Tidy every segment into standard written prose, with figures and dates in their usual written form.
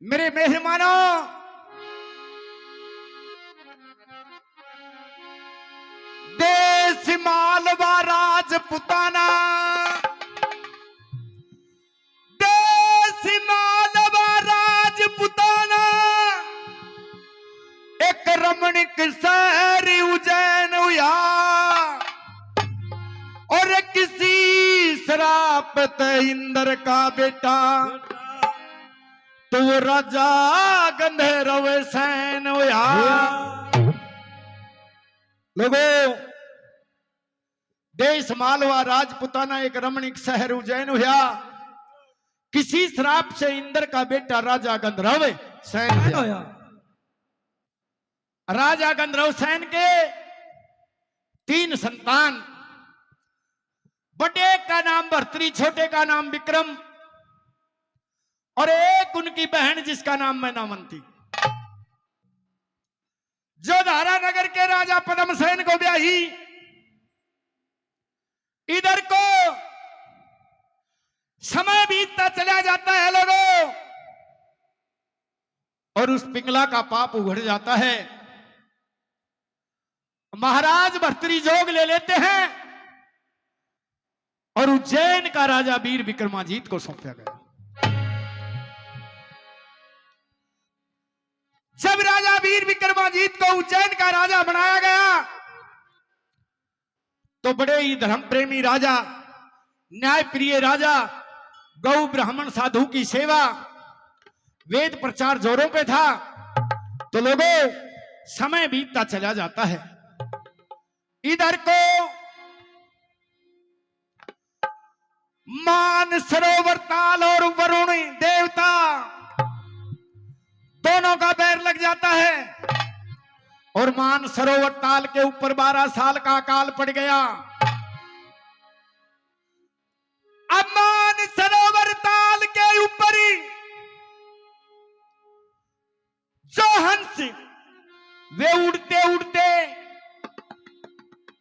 मेरे मेहमानों, देश मालवा राजपुताना, देश मालवा राजपुताना, एक रमणीक शहर उज्जैन हुआ और किसी श्रापित इंद्र का बेटा तो राजा गंधर्व सैन हुआ। लोगों, देश मालवा राजपुताना एक रमणीक शहर उज्जैन हुआ, किसी श्राप से इंद्र का बेटा राजा गंधर्व सैन हुआ। राजा गंधर्व सैन के 3 संतान, बड़े का नाम भर्तृ, छोटे का नाम विक्रम और एक उनकी बहन जिसका नाम मैनावंती, जो धारा नगर के राजा पद्मसेन को ब्याही। इधर को समय बीतता चला जाता है लोगों, और उस पिंगला का पाप उघड़ जाता है। महाराज भर्तृजोग ले लेते हैं और उज्जैन का राजा वीर विक्रमाजीत को सौंपा गया। जब राजा वीर विक्रमाजीत को उज्जैन का राजा बनाया गया तो बड़े ही धर्म प्रेमी राजा, न्याय प्रिय राजा, गौ ब्राह्मण साधु की सेवा, वेद प्रचार जोरों पे था। तो लोगों, समय बीतता चला जाता है। इधर को मान सरोवर ताल और वरुण देवता दोनों का पैर लग जाता है और मान सरोवर ताल के ऊपर 12 साल का अकाल पड़ गया। अब मान सरोवर ताल के ऊपर ही जो हंस वे उड़ते उड़ते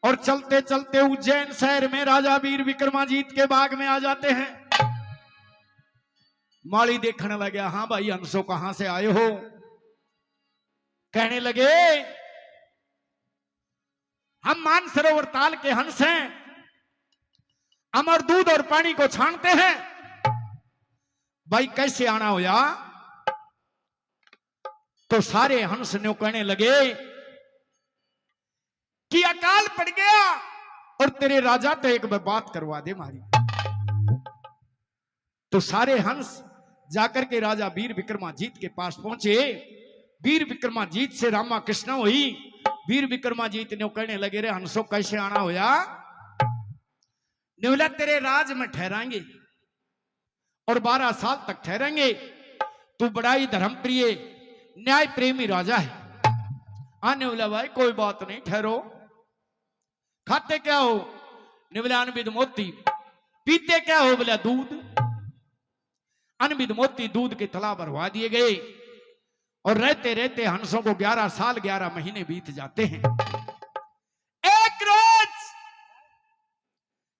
और चलते चलते उज्जैन शहर में राजा वीर विक्रमाजीत के बाग में आ जाते हैं। माली देखने लगे, हाँ भाई हंसो कहां से आए हो? कहने लगे, हम मानसरोवर ताल के हंस हैं, अमर दूध और पानी को छानते हैं। भाई कैसे आना हो या? तो सारे हंस ने कहने लगे कि अकाल पड़ गया और तेरे राजा तो एक बात करवा दे मारी। तो सारे हंस जाकर के राजा वीर विक्रमाजीत के पास पहुंचे। वीर विक्रमाजीत से रामा कृष्ण हुई। वीर विक्रमाजीत ने कहने लगे, रे हंसो कैसे आना होया? ने बोला, तेरे राज में ठहराएंगे और 12 साल तक ठहरेंगे। तू बड़ा ही धर्म प्रिय न्याय प्रेमी राजा है। आने बोला, भाई कोई बात नहीं, ठहरो। खाते क्या हो? ने बोला, अनबिद मोती। पीते क्या हो? बोला, दूध। अनबिद मोती दूध के तालाब भरवा दिए गए और रहते रहते हंसों को 11 साल 11 महीने बीत जाते हैं। एक रोज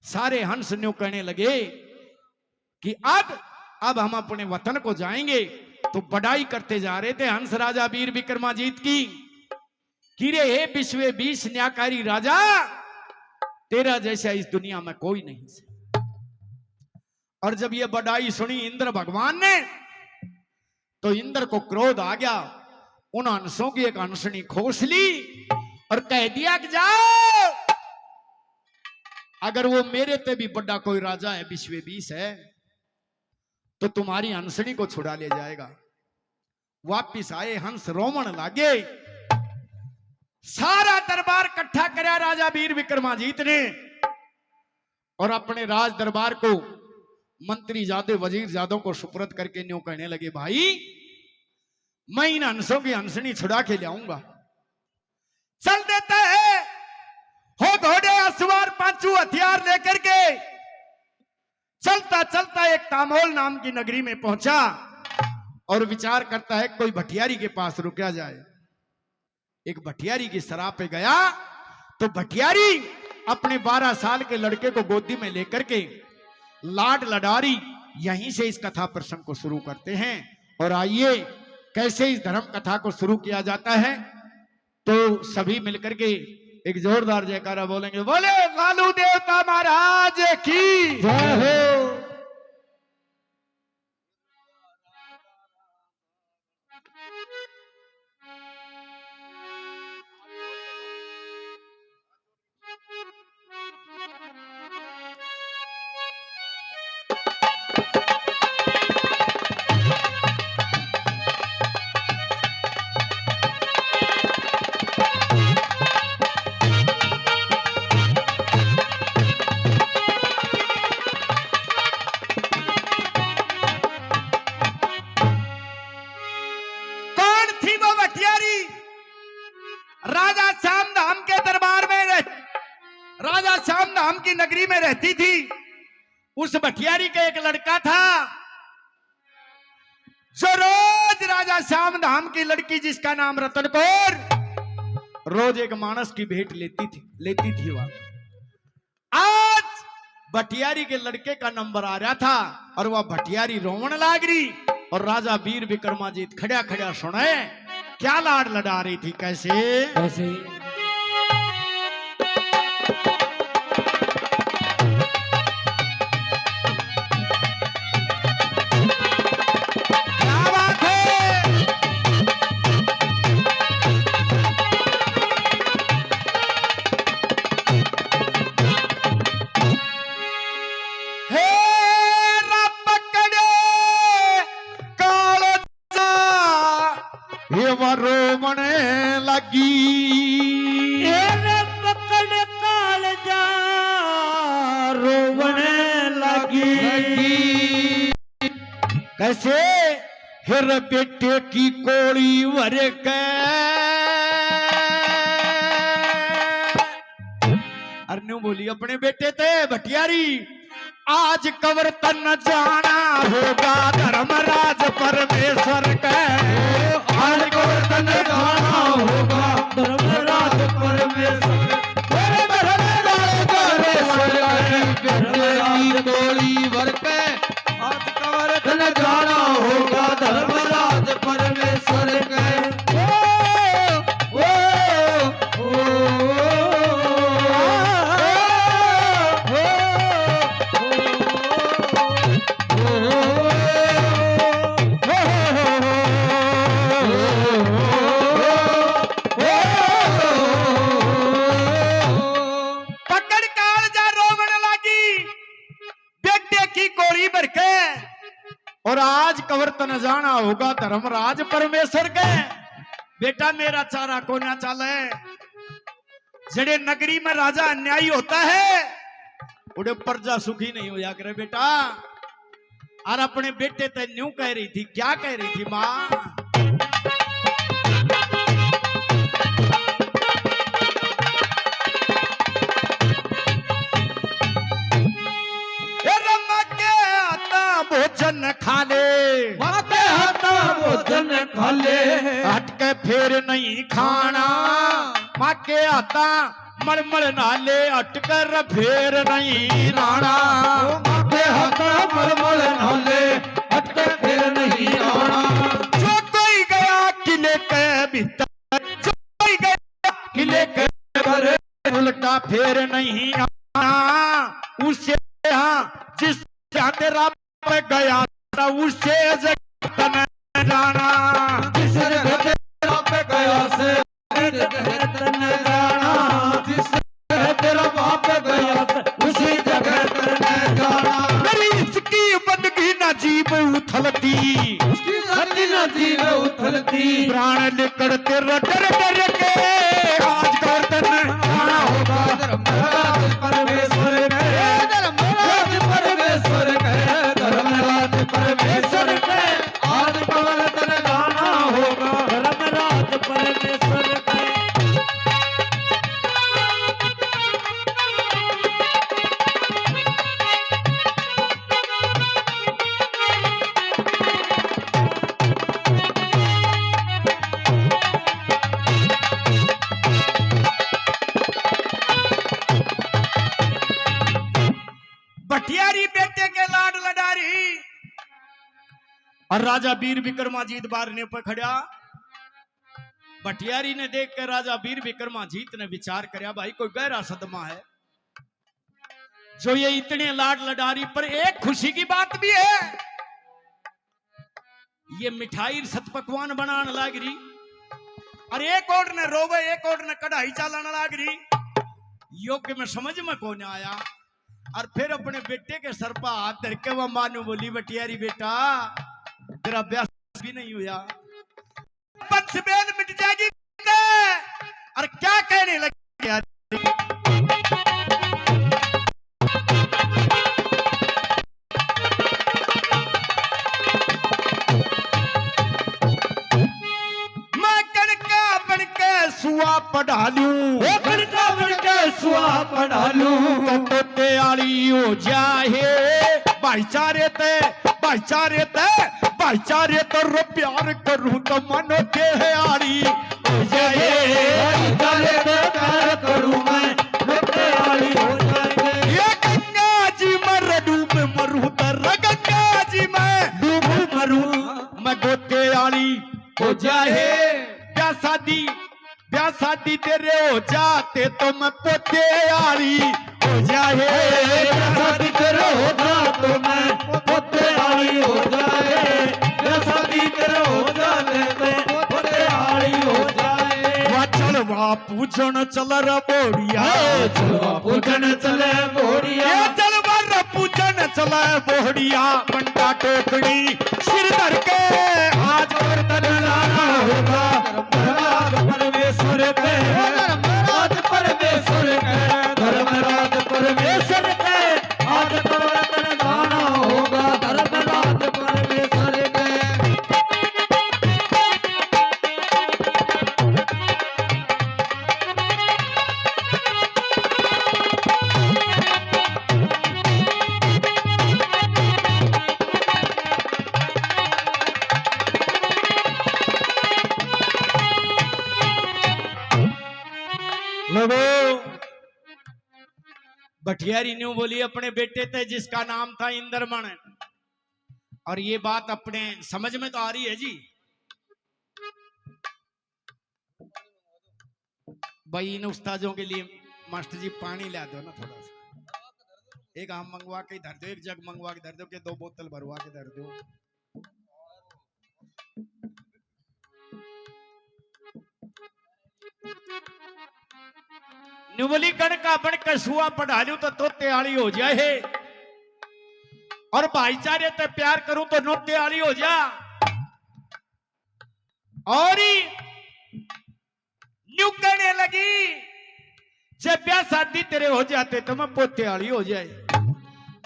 सारे हंस न्यू कहने लगे कि अब हम अपने वतन को जाएंगे। तो बड़ाई करते जा रहे थे हंस राजा वीर विक्रमाजीत की, कि रे हे विश्व 20 न्यायकारी राजा, तेरा जैसा इस दुनिया में कोई नहीं है। और जब ये बड़ाई सुनी इंद्र भगवान ने, तो इंद्र को क्रोध आ गया। उन हंसों की एक हंसनी खोस ली और कह दिया कि जाओ, अगर वो मेरे ते भी बड़ा कोई राजा है, विश्व 20 है, तो तुम्हारी हंसनी को छुड़ा ले जाएगा। वापिस आए हंस रोमन लागे। सारा दरबार इकट्ठा कराया राजा वीर विक्रमाजीत ने और अपने राज दरबार को मंत्री जादे वजीर जादों को सुपुर्द करके न्यू कहने लगे, भाई मैं इन हंसों की हंसनी छुड़ा के लाऊंगा। चल देते हैं। हो घोड़े असवार 5 हथियार लेकर के चलता चलता एक तामोल नाम की नगरी में पहुंचा और विचार करता है कोई भटियारी के पास रुका जाए। एक भटियारी की सराह पे गया तो भटियारी अपने 12 साल के लड़के को गोदी में लेकर के लाड लडारी यहीं से इस कथा प्रसंग को शुरू करते हैं। और आइए कैसे इस धर्म कथा को शुरू किया जाता है, तो सभी मिलकर के एक जोरदार जयकारा बोलेंगे, बोले लालू देवता महाराज की जय हो। राजा श्याम धाम के दरबार में राजा श्याम धाम की नगरी में रहती थी। उस भटियारी का एक लड़का था जो रोज राजा श्याम धाम की लड़की जिसका नाम रतन कौर, रोज एक मानस की भेंट लेती थी वह। आज भटियारी के लड़के का नंबर आ रहा था और वह भटियारी रोवन लाग रही और राजा वीर विक्रमाजीत खड़ा खड़ा सुने क्या लाड लड़ा रही थी। कैसे कैसे क्या बात है। हे रब कड़े कालो ये रोवने लगी, पकड़ काल जा रोवने लगी। कैसे हिर बेटे की कोड़ी वर के अरन्यू बोली अपने बेटे थे भटियारी, आज कवर तन जाना होगा धर्मराज परमेश्वर के। आज कवर तन जाना होगा धर्मराज परमेश्वर गोली वर के। आज कवर तन जाना होगा धर्मराज परमेश्वर के। और आज कवर तन जाना होगा धर्मराज परमेश्वर के। बेटा मेरा चारा को ना चाले, जड़े नगरी में राजा अन्यायी होता है उड़े प्रजा सुखी नहीं होया करे बेटा। और अपने बेटे ते न्यू कह रही थी, क्या कह रही थी माँ। भोजन खाले भोजन खाले हट के फिर नहीं खाना। माँ के आता मलमल नाले हट कर फिर नहीं राणा। माँ के आता मलमल नाले हट कर फिर नहीं आना। जो कोई गया किले के भीतर, जो कोई गया किले के भीतर उल्टा फिर नहीं आना। उसे यहाँ जिस तेरा गया उससे जगत न जाना। जिस जगह पे गया से जगत न जाना। जिस तेरा बाप गया उसी जगत न जाना। मेरी इसकी बंदगी न जीव उथलती, उसकी बंदगी न जीव उथलती। प्राण निकलते डर डर के आज गर्दन जाना होगा धर्मराज परमेश्वर के। धर्मराज परमेश्वर के, परमेश्वर के। आज कवर तन जाना होगा धर्मराज परमेश्वर के। और राजा वीर विक्रमाजीत बारने पर खड़ा। भटियारी ने देख कर राजा वीर विक्रमाजीत ने विचार करया, भाई कोई गहरा सदमा है जो ये इतने लाड लडारी, पर एक खुशी की बात भी है, ये मिठाई सत पकवान बनाने लाग रही, और एक और ने रोवे, एक और ने कढ़ाई चालाने लाग रही। योग्य में समझ में कौन आया। और फिर अपने बेटे के सर पर हाथ धर के वह मानू बोली, बटियारी बेटा तेरा ब्याह भी नहीं हुआ, पंचबेद मिट जाएगी। और क्या कहने लगे यार, मैं कणका बनके सुआ पढ़ा लूं, कणका बनके सुआ पढ़ा लूं, तो तैयारी हो जाए भाईचारे ते, भाईचारे ते, भाईचारे तो रो प्यार करूं तो मनो के आड़ी हो जाए, भाईचारे तो प्यार करूं मैं लोटे आड़ी हो जाएंगे। ये गंगा जी में डूब मरूं तो गंगा जी में डूब मरूं मैं गोते आड़ी हो जाए। ब्याह शादी तेरे हो जाते तो मैं पोते आड़ी हो जाए, शादी तेरे हो जा तो मैं पोते आड़ी हो जाए, शादी तेरे हो जाते मैं पोते आड़ी हो जाए। वाह चलवा पूजन चल रे बोड़िया, चलवा पूजन चले बोड़िया, ये चलवा रे पूजन चले बोड़िया, बंटा टोकड़ी सिर धर के आज और तन लाना होगा परमेश्वर के, आज परमेश्वर के धर्मराज परमेश्वर के, आज तन लाना होगा धर्मराज परमेश्वर के। भटियारी न्यू बोली अपने बेटे थे जिसका नाम था इंद्रमण, और ये बात अपने समझ में तो आ रही है जी। भाई इन उस्तादों के लिए मास्टर जी पानी ला दो ना थोड़ा सा, एक आम मंगवा के धर दो, एक जग मंगवा के धर दो, के 2 बोतल भरवा के धर दो। नुबली कणका बन कसुआ पढ़ा लू तो तोते आली हो जाए, और भाईचारे ते प्यार करूं तो नोते आली हो जा। और न्यू कहने लगी, जब ब्याह शादी तेरे हो जाते तो मैं पोते आली हो जाए।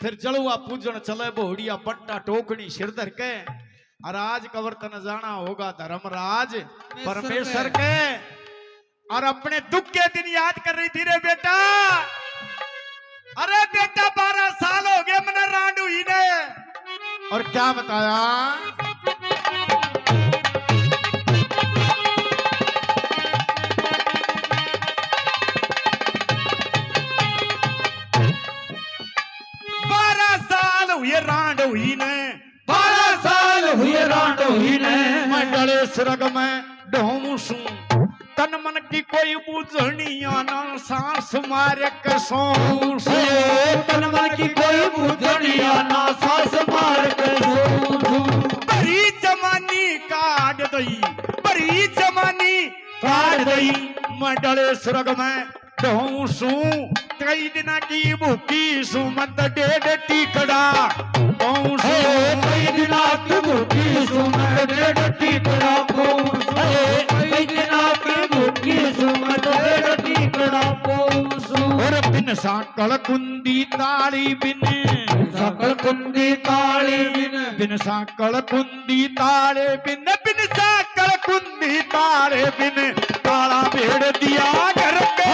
फिर जलुआ पूजन चले बोहड़िया, बट्टा टोकड़ी सिर धर के, और आज कवर्तन जाना होगा धर्मराज परमेश्वर के। और अपने दुख के दिन याद कर रही थी रे बेटा, अरे बेटा 12 साल हो गए मैंने रांडू ही ने, और क्या बताया, हुए रांडो ही ने, 12 साल हुए रांडो ही ने, मैं डले सुरग में ढोंसू, तन मन की कोई बुझनिया ना सांस मारे कसों से, तन मन की कोई बुझनिया ना सांस मार कसों। बड़ी जमानी काट दई, बड़ी जमानी काट दई, मैं डले सुरग में ढोंसू, कई दिना की भूखी सू मत 1.5 टीकड़ा पहुंचू, कई दिना की भूखी सू मत 1.5 टीकड़ा पहुंचू, कई दिना की भूखी सू मत 1.5 टीकड़ा पहुंचू। और बिन साकल कुंदी ताली बिन, साकल कुंदी ताली बिन, बिन साकल कुंदी ताले बिन, बिन साकल कुंदी ताले बिन, ताला भेड़ दिया घर के,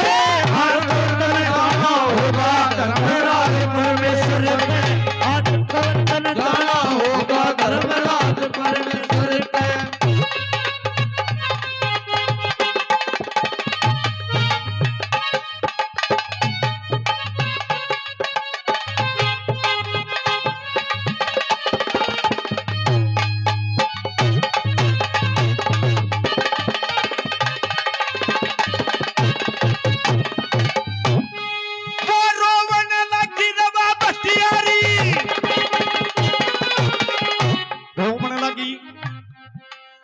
हर दर्द में आना होगा धर्मराज परमेश्वर के, आज दर्द जाना होगा धर्मराज परमेश्वर के।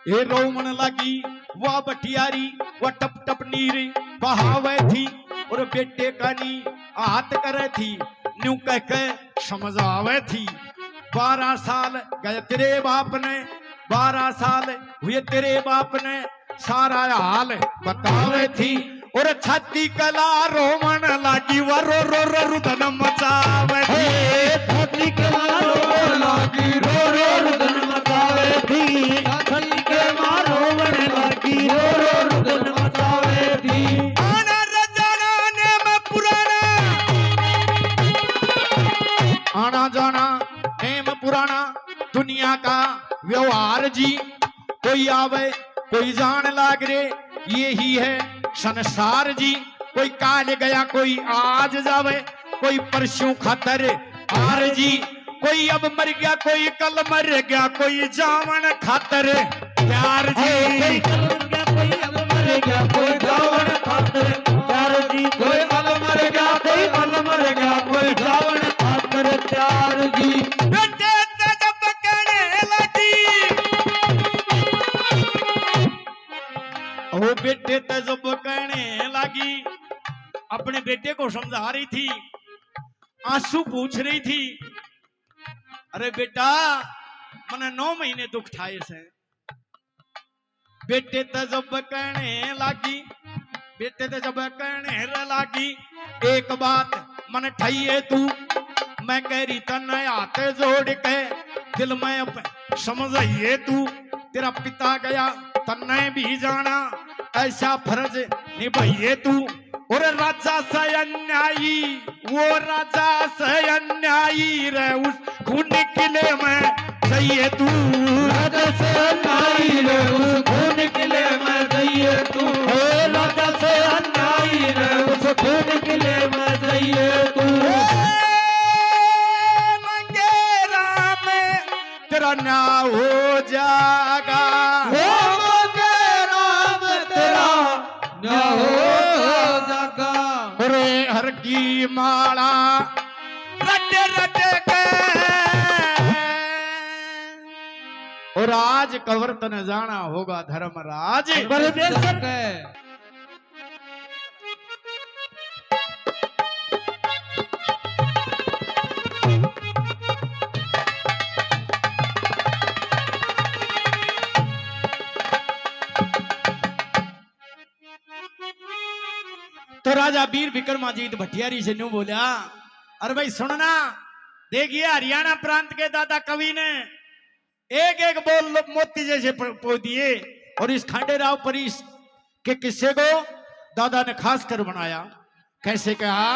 ए रोमन लगी वह बटियारी वह टप टप नीर बहावे थी और बेटे का नी हाथ करे थी न्यू कह के समझावे थी। 12 साल गए तेरे बाप ने 12 साल हुए तेरे बाप ने सारा हाल बतावे थी और छाती कला रोमन लागी वो रो रो रो रुदन मचावे थी। छाती कला रोमन लागी रो रो रुदन मचावे थी। छाती के मारो रोमन लागी रो रो रुदन मचावे थी। आना रजाना ने में पुराना आना जाना नेम पुराना दुनिया का व्यवहार जी। कोई आवे कोई जान लाग रे यही है संसार जी। कोई काल गया कोई आज जावे कोई परसों खातर आर जी। कोई अब मर गया कोई कल मर गया कोई जावन खातर प्यार जी। कोई कल मर गया कोई अब मर गया कोई जावन खातर प्यार जी। कोई कल मर गया कोई कल मर गया कोई जावन खातर प्यार जी। बेटे जब कहने लगी वो बेटे जब कहने लगी अपने बेटे को समझा रही थी आंसू पूछ रही थी। अरे बेटा मैंने 9 महीने दुख ठाए से। बेटे जब कहने लगी बेटे जब कहने लगी एक बात मन ठाइए तू मैं कह रही तन हाथ जोड़ के दिल में समझाइए तू। तेरा पिता गया तन्ने भी जाना ऐसा फर्ज निभाइए तू। और राजा से अन्यायी वो राजा से अन्यायी रे उस खून किले में जाइए तू। राजा से अन्यायी रे उस खून किले में जाइए तू। राजा से अन्यायी रे उस खून किले में जाइए तू। मंगेरा में तेरा ना हो जागा तेरा न हो जागा। रे हर की माला रटे रटे के और आज कवर्तन जाना होगा धर्मराज। तो राजा वीर विक्रमाजीत भटियारी से न्यू बोला अरे भाई सुनना देखिए हरियाणा प्रांत के दादा कवि ने एक एक बोल मोती जैसे पो दिए और इस खांडेराव परिस के किस्से को दादा ने खास कर बनाया। कैसे कहा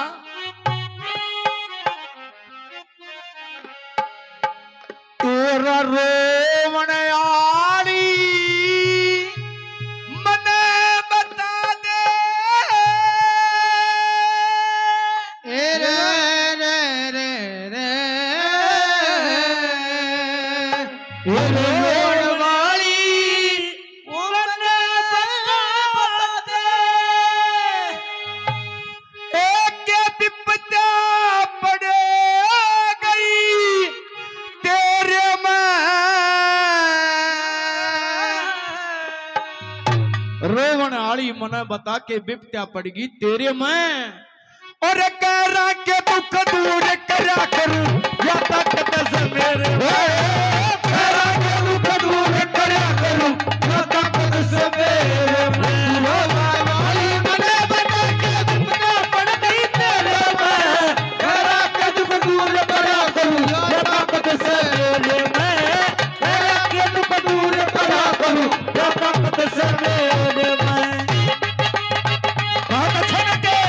तेरा रोवण आली मने बता दे रे रे रे रे रोड वाली मने बता दे। एक विपदा पड़ गई तेरे में रोवण आली मने बता के विपत्या पड़गी तेरे में और कह रहा के दुख दूर करा करूं या ताकत से मेरे कह रहा के दुख दूर करा करूं या ताकत से मेरे में। रोड वाली मने बता के विपदा पड़ गई तेरे में। कह रहा के दुख दूर करा करूं या ताकत से मेरे में। कह रहा के दुख दूर करा करूं या ताकत से मेरे में। बहुत अच्छा लगे।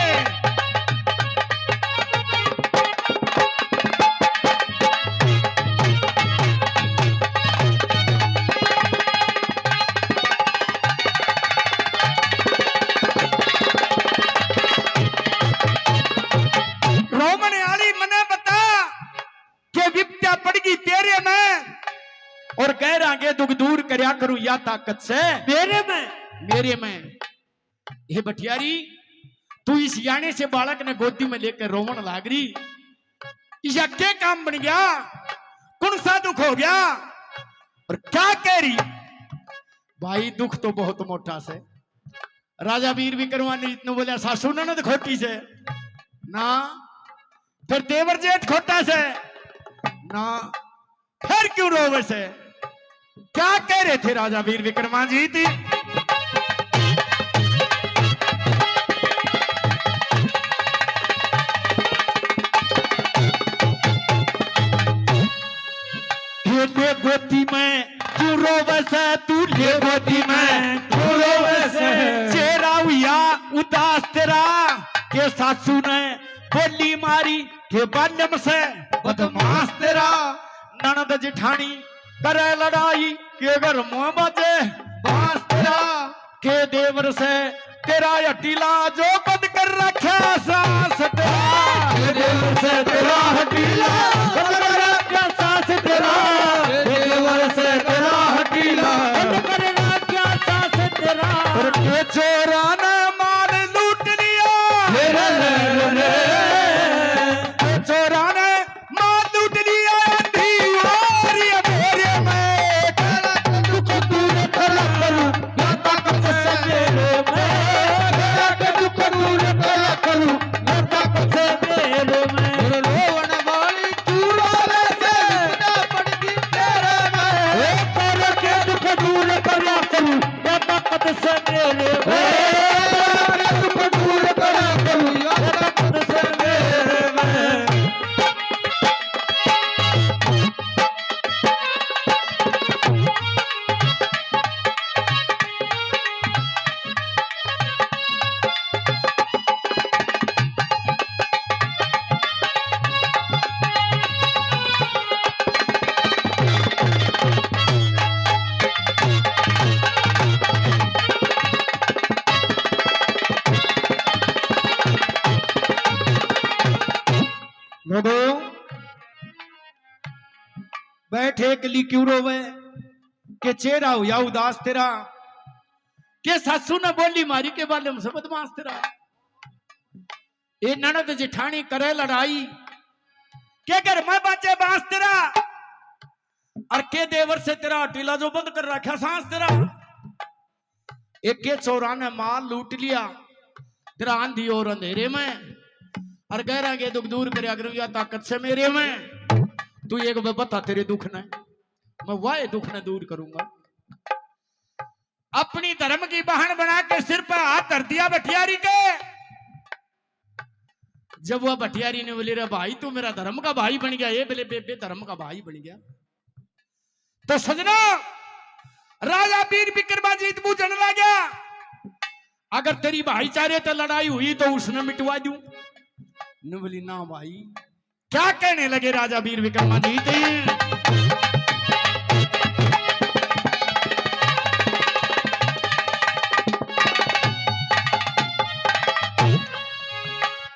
रोमन आली मने बता के विपत्या पड़गी तेरे में और कह रहा के दुख दूर करया करूं या ताकत से मेरे में। हे भटियारी तू इस याने से बालक ने गोदी में लेकर रोमन लाग रही या क्या काम बन गया कौन सा दुख हो गया और क्या कह रही भाई दुख तो बहुत मोटा से। राजा वीर विक्रमादित्य ने बोला सासू ननद खोटी से ना, फिर देवर जेठ खोटा से ना, फिर क्यों रोवे से? क्या कह रहे थे राजा वीर विक्रमादित्य? ले गोदी में तू रोवे से, तू ले गोदी में तू रोवे से, चेहरा हुआ उदास तेरा के सासू ने बोली मारी के बाल्यम से बदमाश तेरा। ननद जिठानी करे लड़ाई के घर मुंह बाजे बांस तेरा, के देवर से तेरा हटीला जो बंद कर रखा सास तेरा, के देवर से तेरा हटीला बंद कर रखा सास तेरा, के देवर से तेरा हटीला बंद कर रखा सास तेरा। और के चोरा ने माल लूट लिया, के चोरा ने माल लूट लिया अंधी और अंधेरे में, तेरा दुख दूर करा करूं या ताकत से मेरे में, तेरा दुख दूर करा करूं या ताकत से मेरे में। रोवन वाली तू रोवे से ना पड़ती तेरे में, तेरे के दुख दूर करा करूं या ताकत से मेरे में, तेरे दुख दूर करा करूं या ताकत से मेरे में। रोदो बैठे कली क्यों रोवे, के चेहरा हुआ उदास तेरा, के सासू ने बोली मारी के बाले में बदमाश तेरा। ये ननद जिठानी करे लड़ाई के घर में बाजे बांस तेरा, और के देवर से तेरा टीला जो बंद कर रखा सांस तेरा। एक के चोरा ने माल लूट लिया तेरा आंधी और अंधेरे में, और कह रहा दुख दूर करे अगर या ताकत से मेरे में। तू एक बता तेरे दुख ने, मैं वाह दुख ने दूर करूंगा। अपनी धर्म की बहन बना के सिर पर हाथ धर दिया भटियारी के। जब वह भटियारी ने बोले रे भाई तू मेरा धर्म का भाई बन गया, ये बोले बेबे धर्म का भाई बन गया। तो सजना राजा वीर विक्रमादित्य पूछने लगा अगर तेरी भाईचारे तो लड़ाई हुई तो उसने मिटवा दूं। ने बोली ना भाई। क्या कहने लगे राजा वीर विक्रमादित्य?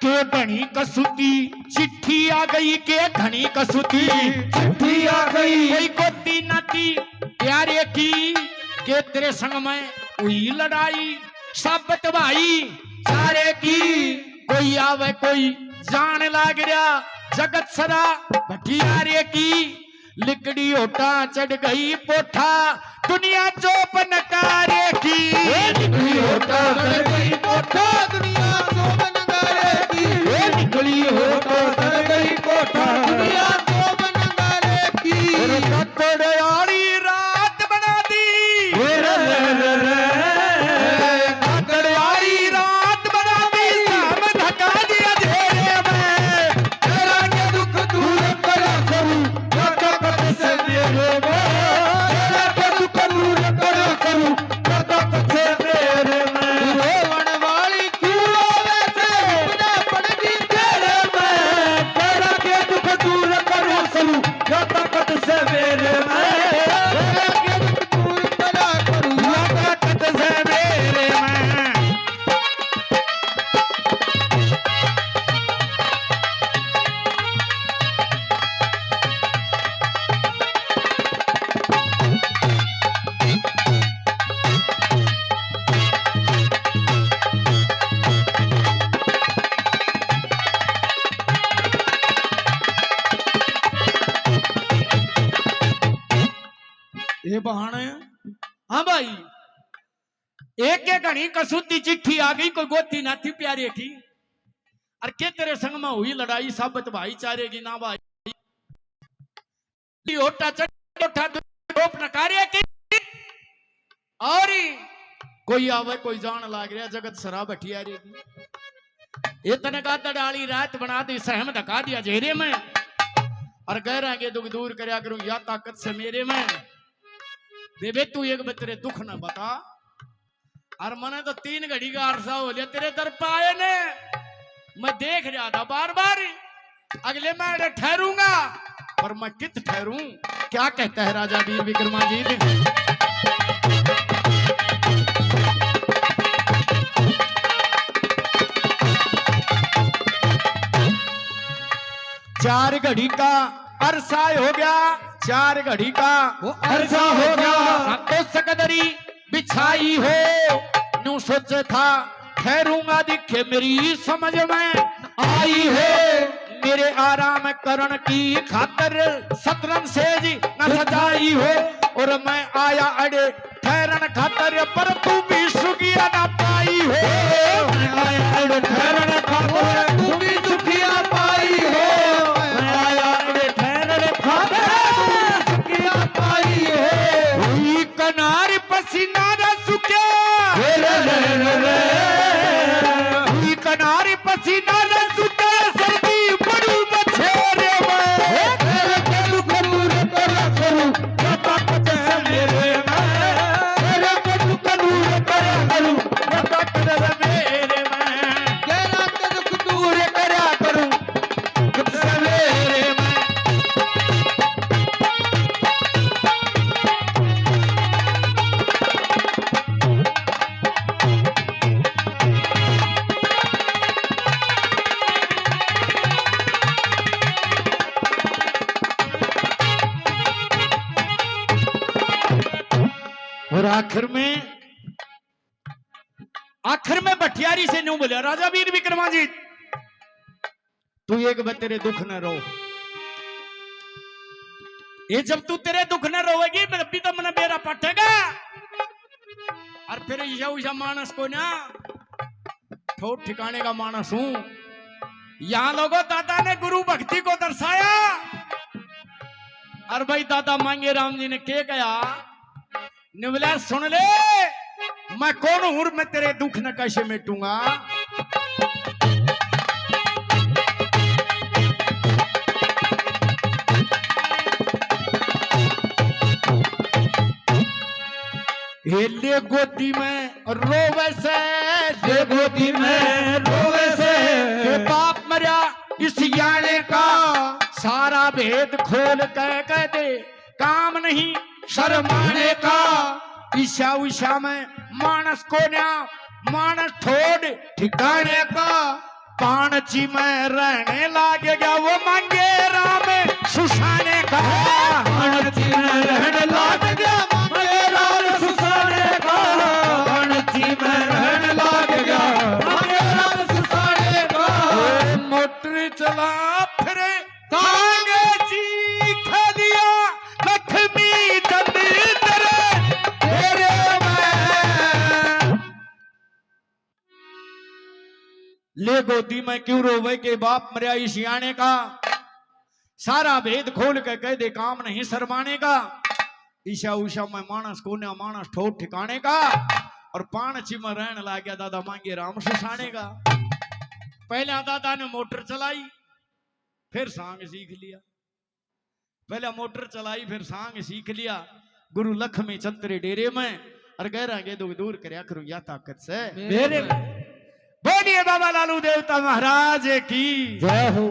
के बनी कसूती चिट्ठी आ गई, के घनी कसूती चिट्ठी आ गई, कोई गोती नाती प्यारे की, के तेरे संग में हुई लड़ाई सब बतवाई सारे की। कोई आवे कोई जान लाग रहा जगत सरा भटियारे की, लिकड़ी होटा चढ़ गई पोठा दुनिया चोप नकारे की। निकली होता कर गई कोठा दुनिया को बनगारे की, निकली होता कर गई कोठा दुनिया को बनगारे की। कतड़ियारी रात बना दी, कतड़ियारी रात बना दी, शाम धका दिया अंधेरे में। तेरा के दुख दूर करा करूं या ताकत से मेरे में, तेरा के दुख दूर करा करूं या ताकत से मेरे में। रोवन वाली क्यों रोवे से बिना पड़ती तेरे में, तेरा के दुख दूर करा करूं या ताकत से मेरे में, तेरा के दुख दूर करा करूं या ताकत से मेरे में। ये बहाने हाँ भाई एक एक घनी कसूती चिट्ठी आ गई, कोई गोती ना थी प्यारे की। और के तेरे संग में हुई लड़ाई, साबित भाईचारे की ना भाई। होटा चटा टोप नकारे की। और कोई आवे कोई जान लाग रहा, जगत सरा बठिया रे की। इतने का डाली रात बना दी, सहम ढका दिया जेरे में। और कह रहा है दुख दूर करया करूं या ताकत से मेरे में। बेबे तू एक बार तेरे दुख न बता। और मैंने तो 3 घड़ी का अरसा हो लिया तेरे दर पे आए ने। मैं देख रहा था बार बार, अगले मैं ठहरूंगा, पर मैं कित ठहरूं। क्या कहता है राजा वीर विक्रमाजीत? चार घड़ी का अरसा हो गया, 4 घड़ी का वो अरसा हो गया। तो सकदरी बिछाई हो, न्यू सोचे था ठहरूंगा, दिखे मेरी समझ में आई है। मेरे आराम करण की खातर सतरन से जी न सजाई हो। और मैं आया अड़े ठहरन खातर, पर तू भी सुखिया न पाई हो। मैं आया अड़े ठहरन खातर, तू भी सुखिया पाई हो। मैं आया अड़े ठहरन खातर, सुखिया पाई हो। हुई कनार पसीना न सुखे, हुई कनार पसीना न सुखे, सर्दी बड़ू बछेरे में। तेरे के दुख दूर करा करूं या ताकत है मेरे में। तेरे के दुख दूर करा करूं या ताकत है मेरे में। तेरा के दुख दूर करा करूं दुख से मेरे में। और आखिर में भटियारी से न्यू बोलिया, राजा वीर विक्रमाजीत तू एक बार तेरे दुख न रो। ये जब तू तेरे दुख न रोएगी भी तो मन मेरा पटेगा। और फिर यह मानस को ना ठोट ठिकाने का मानस हूं। यहां लोगों दादा ने गुरु भक्ति को दर्शाया। और भाई दादा मांगे राम जी ने क्या कहा, निवला सुन ले, मैं कौन हूं, मैं तेरे दुख न कैसे मिटूंगा। ले गोदी में रोवे से, ले गोदी में रोवे से। के बाप मरिया इस याने का, सारा भेद खोल कह दे काम नहीं शर्माने का। ईशा उषा में मानस को न्या, मानस ठोड़ ठिकाने का। पाणची में रहने लागे गया वो मांगे राम सुसाने का। पाणची में रहने लाग गया मांगे राम सुसाने का। पाणची में रहने लाग गया मांगे राम सुसाने का। मोटर चला फिरे तांगे चीख दिया, लक्ष्मी चंद तेरे में। ले गोदी में क्यों रोवे के बाप मरिया इस याने का, सारा भेद खोल के कह दे काम नहीं शर्माने का। ईशा उषा में मानस कोन्या, मानस ठोट ठिकाने का। और पाणची में रहने लग गया दादा मांगे राम सुसाने का। पहले दादा ने मोटर चलाई, फिर सांग सीख लिया। पहले मोटर चलाई फिर सांग सीख लिया। गुरु लक्ष्मी चंद्र डेरे में। और कह रहा है दुख दूर करया करूं या ताकत से मेरे में। बोलिए बाबा लालू देवता महाराज की जय हो।